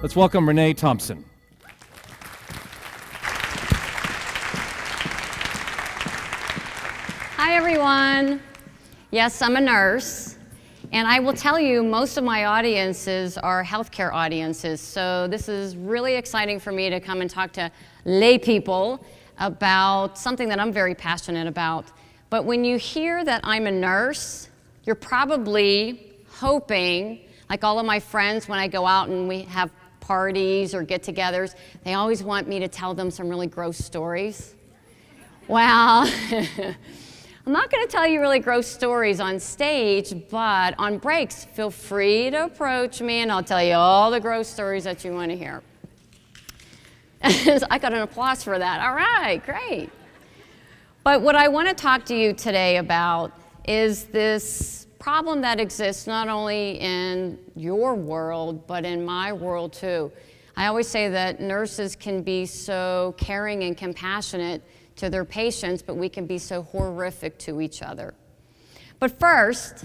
Let's welcome Renee Thompson. Hi, everyone. Yes, I'm a nurse, and I will tell you most of my audiences are healthcare audiences, so this is really exciting for me to come and talk to lay people about something that I'm very passionate about. But when you hear that I'm a nurse, you're probably hoping, like all of my friends when I go out and we have parties or get-togethers, they always want me to tell them some really gross stories. Well, I'm not going to tell you really gross stories on stage, but on breaks, feel free to approach me and I'll tell you all the gross stories that you want to hear. I got an applause for that. All right, great. But what I want to talk to you today about is this problem that exists not only in your world, but in my world too. I always say that nurses can be so caring and compassionate to their patients, but we can be so horrific to each other. But first,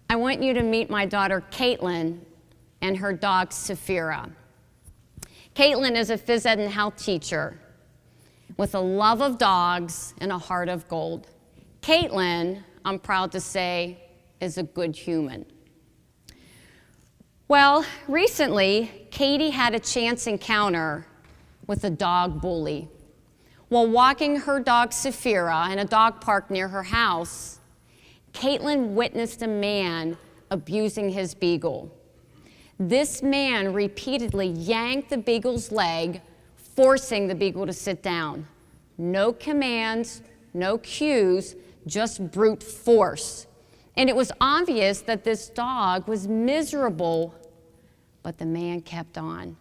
I want you to meet my daughter Caitlin and her dog Saphira. Caitlin is a phys ed and health teacher with a love of dogs and a heart of gold. Caitlin, I'm proud to say, is a good human. Well, recently, Katie had a chance encounter with a dog bully. While walking her dog Saphira in a dog park near her house, Caitlin witnessed a man abusing his beagle. This man repeatedly yanked the beagle's leg, forcing the beagle to sit down. No commands, no cues, just brute force. And it was obvious that this dog was miserable, but the man kept on.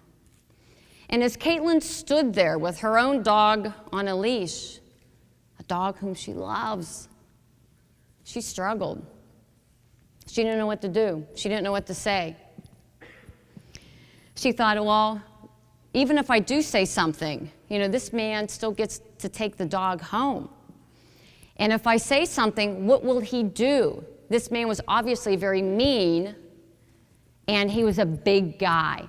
And as Caitlin stood there with her own dog on a leash, a dog whom she loves, she struggled. She didn't know what to do. She didn't know what to say. She thought, well, even if I do say something, this man still gets to take the dog home. And if I say something, what will he do? This man was obviously very mean, and he was a big guy.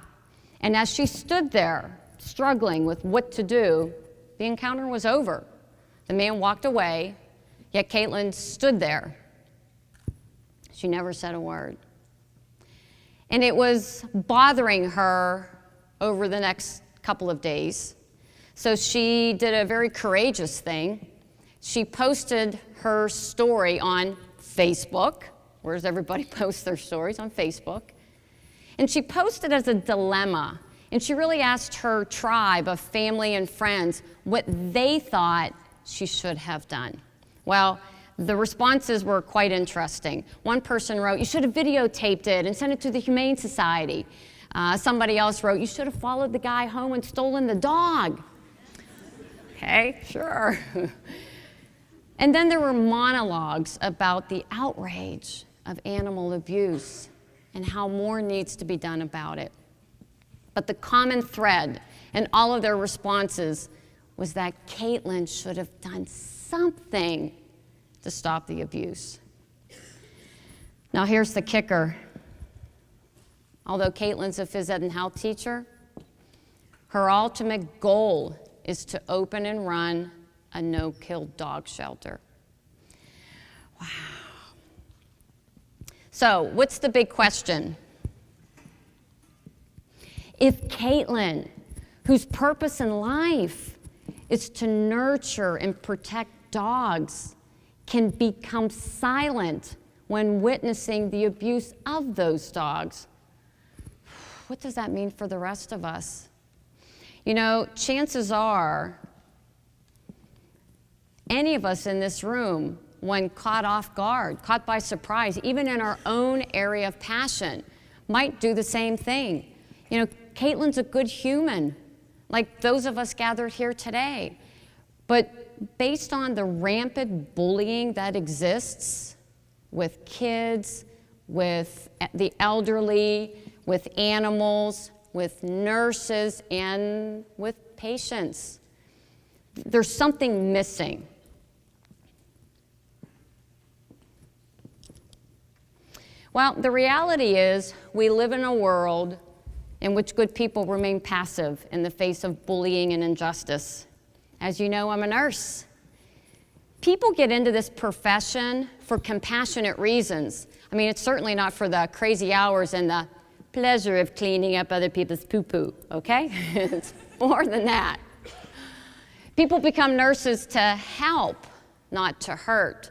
And as she stood there, struggling with what to do, the encounter was over. The man walked away, yet Caitlin stood there. She never said a word. And it was bothering her over the next couple of days. So she did a very courageous thing. She posted her story on Facebook. Where does everybody post their stories? On Facebook. And she posted as a dilemma. And she really asked her tribe of family and friends what they thought she should have done. Well, the responses were quite interesting. One person wrote, you should have videotaped it and sent it to the Humane Society. Somebody else wrote, you should have followed the guy home and stolen the dog. Okay, sure. And then there were monologues about the outrage of animal abuse and how more needs to be done about it. But the common thread in all of their responses was that Caitlin should have done something to stop the abuse. Now here's the kicker. Although Caitlin's a phys ed and health teacher, her ultimate goal is to open and run a no-kill dog shelter. Wow. So, what's the big question? If Caitlin, whose purpose in life is to nurture and protect dogs, can become silent when witnessing the abuse of those dogs, what does that mean for the rest of us? Chances are any of us in this room, when caught off guard, caught by surprise, even in our own area of passion, might do the same thing. Caitlin's a good human, like those of us gathered here today. But based on the rampant bullying that exists with kids, with the elderly, with animals, with nurses, and with patients, there's something missing. Well, the reality is we live in a world in which good people remain passive in the face of bullying and injustice. As you know, I'm a nurse. People get into this profession for compassionate reasons. I mean, it's certainly not for the crazy hours and the pleasure of cleaning up other people's poo-poo, okay? It's more than that. People become nurses to help, not to hurt.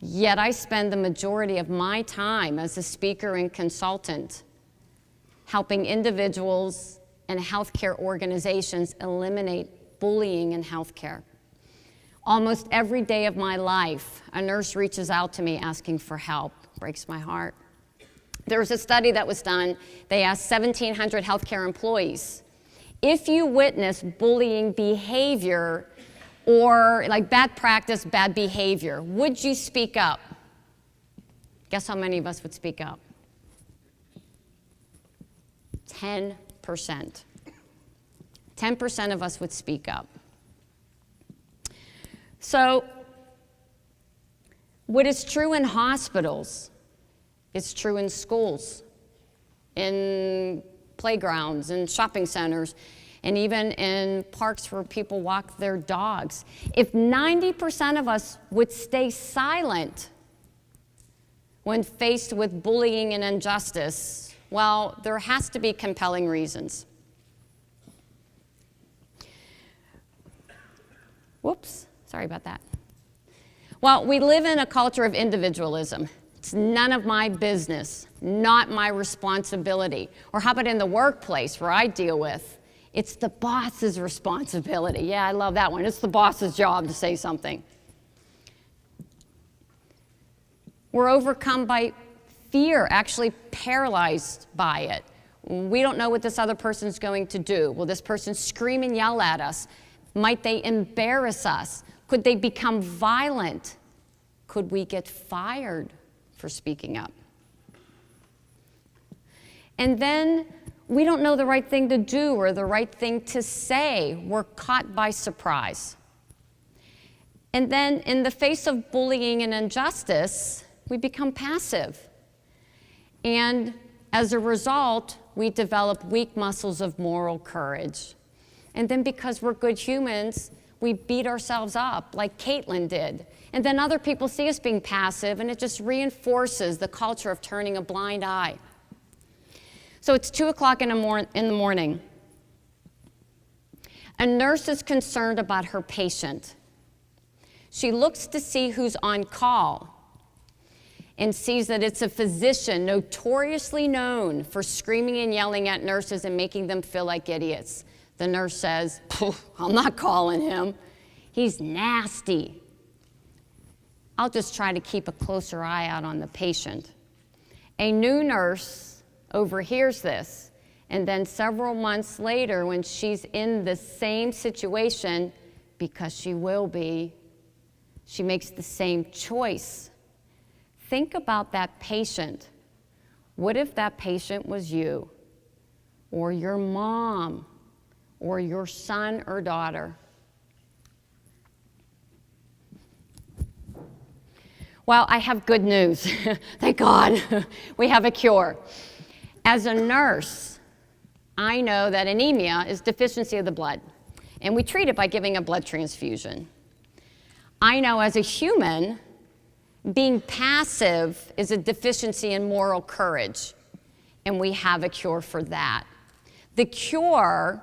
Yet I spend the majority of my time as a speaker and consultant helping individuals and healthcare organizations eliminate bullying in healthcare. Almost every day of my life, a nurse reaches out to me asking for help. Breaks my heart. There was a study that was done. They asked 1,700 healthcare employees, if you witness bullying behavior or like bad practice, bad behavior, would you speak up? Guess how many of us would speak up? 10%. 10% of us would speak up. So, what is true in hospitals is true in schools, in playgrounds, in shopping centers, and even in parks where people walk their dogs. If 90% of us would stay silent when faced with bullying and injustice, well, there has to be compelling reasons. Whoops, sorry about that. Well, we live in a culture of individualism. It's none of my business, not my responsibility. Or how about in the workplace where I deal with? It's the boss's responsibility. Yeah, I love that one. It's the boss's job to say something. We're overcome by fear, actually paralyzed by it. We don't know what this other person's going to do. Will this person scream and yell at us? Might they embarrass us? Could they become violent? Could we get fired for speaking up? And then we don't know the right thing to do or the right thing to say. We're caught by surprise. And then in the face of bullying and injustice, we become passive. And as a result, we develop weak muscles of moral courage. And then because we're good humans, we beat ourselves up like Caitlin did. And then other people see us being passive, and it just reinforces the culture of turning a blind eye. So it's 2 o'clock in the morning. A nurse is concerned about her patient. She looks to see who's on call and sees that it's a physician notoriously known for screaming and yelling at nurses and making them feel like idiots. The nurse says, I'm not calling him. He's nasty. I'll just try to keep a closer eye out on the patient. A new nurse overhears this, and then several months later, when she's in the same situation, because she will be, she makes the same choice. Think about that patient. What if that patient was you, or your mom, or your son or daughter? Well, I have good news. Thank God we have a cure. As a nurse, I know that anemia is deficiency of the blood, and we treat it by giving a blood transfusion. I know as a human, being passive is a deficiency in moral courage, and we have a cure for that. The cure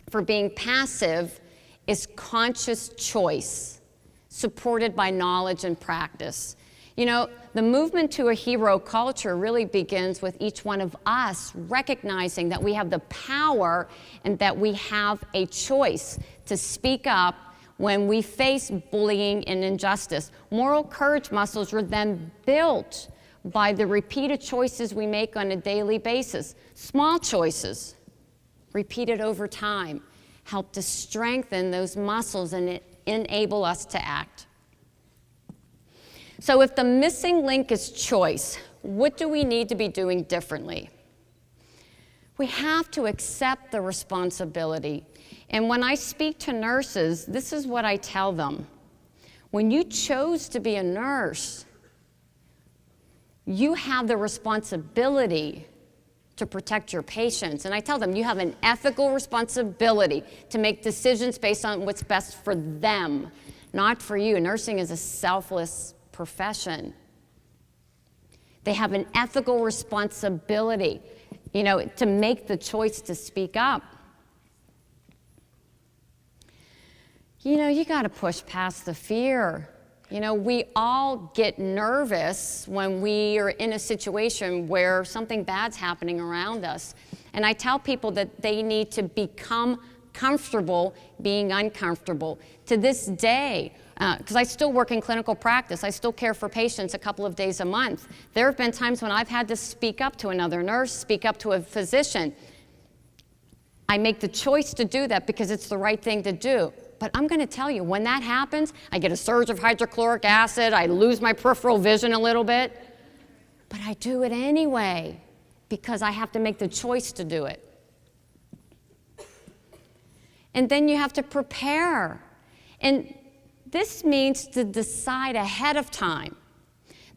for being passive is conscious choice, supported by knowledge and practice. You know, the movement to a hero culture really begins with each one of us recognizing that we have the power and that we have a choice to speak up when we face bullying and injustice. Moral courage muscles are then built by the repeated choices we make on a daily basis. Small choices, repeated over time, help to strengthen those muscles and enable us to act. So if the missing link is choice, what do we need to be doing differently? We have to accept the responsibility. And when I speak to nurses, this is what I tell them. When you chose to be a nurse, you have the responsibility to protect your patients. And I tell them, you have an ethical responsibility to make decisions based on what's best for them, not for you. Nursing is a selfless profession. They have an ethical responsibility, to make the choice to speak up. You got to push past the fear. We all get nervous when we are in a situation where something bad's happening around us. And I tell people that they need to become comfortable being uncomfortable. To this day, because I still work in clinical practice, I still care for patients a couple of days a month. There have been times when I've had to speak up to another nurse, speak up to a physician. I make the choice to do that because it's the right thing to do. But I'm going to tell you, when that happens, I get a surge of hydrochloric acid, I lose my peripheral vision a little bit, but I do it anyway because I have to make the choice to do it. And then you have to prepare. And this means to decide ahead of time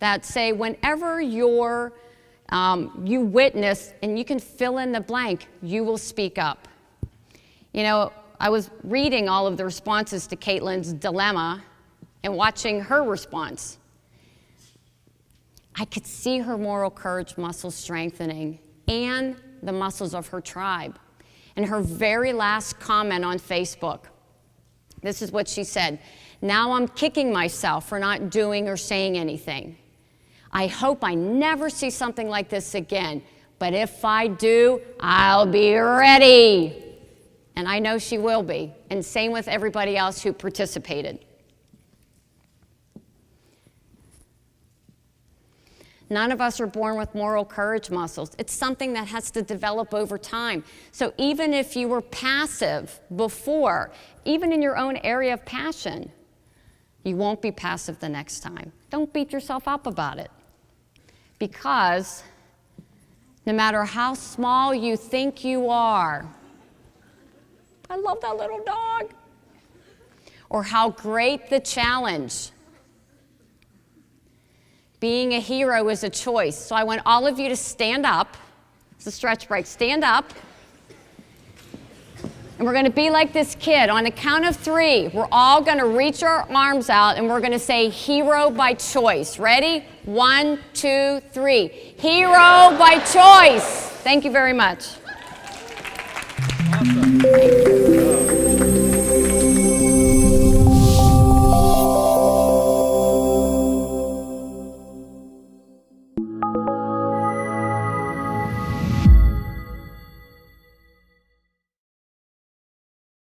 that, say, whenever you witness, and you can fill in the blank, you will speak up. I was reading all of the responses to Caitlin's dilemma and watching her response. I could see her moral courage muscles strengthening and the muscles of her tribe. And her very last comment on Facebook, this is what she said: "Now I'm kicking myself for not doing or saying anything. I hope I never see something like this again, but if I do, I'll be ready." And I know she will be, and same with everybody else who participated. None of us are born with moral courage muscles. It's something that has to develop over time. So even if you were passive before, even in your own area of passion, you won't be passive the next time. Don't beat yourself up about it. Because no matter how small you think you are, I love that little dog, or how great the challenge, being a hero is a choice. So I want all of you to stand up. It's a stretch break. Stand up. And we're going to be like this kid. On a count of 3, we're all going to reach our arms out and we're going to say hero by choice. Ready? 1, 2, 3. Hero by choice. Thank you very much. Awesome.